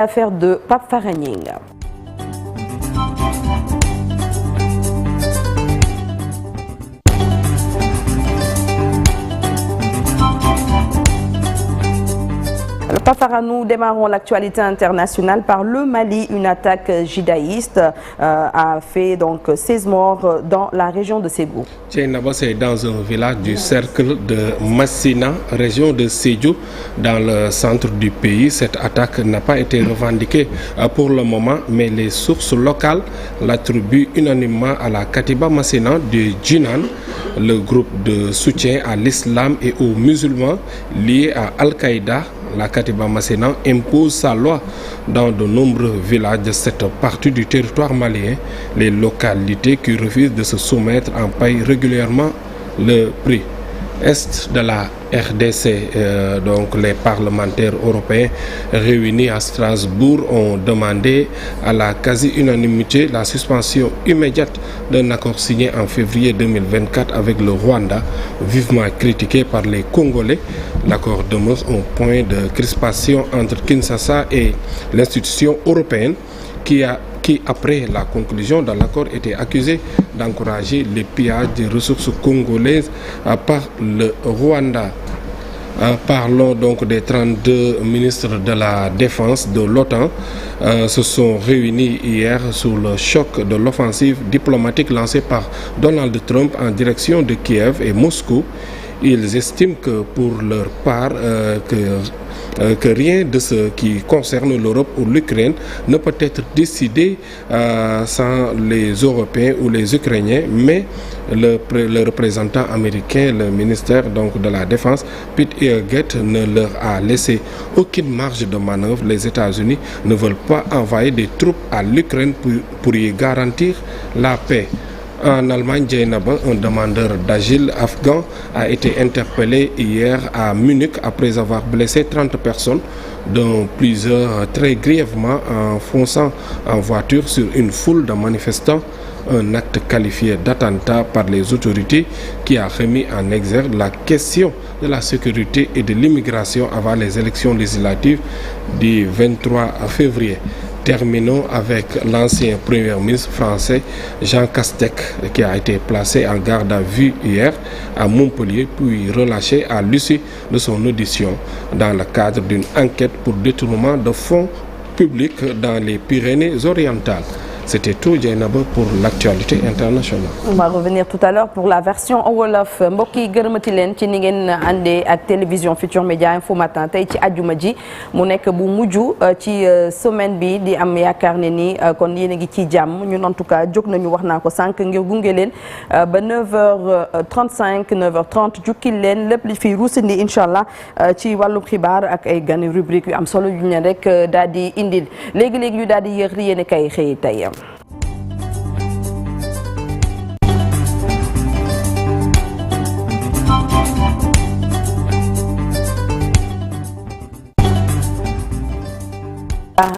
Affaire de Pape Faragning. Nous démarrons l'actualité internationale par le Mali. Une attaque djihadiste a fait donc 16 morts dans la région de Ségou. C'est dans un village du cercle de Massina, région de Sédhiou, dans le centre du pays. Cette attaque n'a pas été revendiquée pour le moment, mais les sources locales l'attribuent unanimement à la Katiba Massina de Djinan, le groupe de soutien à l'islam et aux musulmans liés à Al-Qaïda. La Katiba Massina impose sa loi dans de nombreux villages de cette partie du territoire malien. Les localités qui refusent de se soumettre en payent régulièrement le prix. Est de la RDC, donc les parlementaires européens réunis à Strasbourg ont demandé à la quasi-unanimité la suspension immédiate d'un accord signé en février 2024 avec le Rwanda, vivement critiqué par les Congolais. L'accord demeure un point de crispation entre Kinshasa et l'institution européenne qui, après la conclusion de l'accord, était accusé d'encourager les pillages des ressources congolaises par le Rwanda. Parlons donc des 32 ministres de la Défense de l'OTAN se sont réunis hier sous le choc de l'offensive diplomatique lancée par Donald Trump en direction de Kiev et Moscou. Ils estiment que pour leur part, que rien de ce qui concerne l'Europe ou l'Ukraine ne peut être décidé sans les Européens ou les Ukrainiens, mais le représentant américain, le ministère donc de la Défense, Pete Hegseth, ne leur a laissé aucune marge de manœuvre. Les États-Unis ne veulent pas envoyer des troupes à l'Ukraine pour y garantir la paix. En Allemagne, un demandeur d'asile afghan a été interpellé hier à Munich après avoir blessé 30 personnes, dont plusieurs très grièvement en fonçant en voiture sur une foule de manifestants. Un acte qualifié d'attentat par les autorités qui a remis en exergue la question de la sécurité et de l'immigration avant les élections législatives du 23 février. Terminons avec l'ancien Premier ministre français Jean Castex qui a été placé en garde à vue hier à Montpellier puis relâché à l'issue de son audition dans le cadre d'une enquête pour détournement de fonds publics dans les Pyrénées-Orientales. C'était tout, Dieynaba, pour l'actualité internationale. On va revenir tout à l'heure pour la version en wolof. mbokk yi gërëmati leen ci ni ngeen àndee ak télévision Futurs Médias Info Matin tey ci àjjuma ji mu nekk bu mujj ci semaine bi di am yaakaar ne ni kon yéen a ngi ci jàmm ñun en tout cas jóg nañu wax naa ko sànq ngir gunge leen ba 9h35 9h30 jukkil leen lépp li fi ruusindi incha allah ci wàllum xibaar ak ay gan rubrique yu am solo yu ñu rek daal di indil léegi-léegi ñu daal di yéex li yéen a kay xëy tey.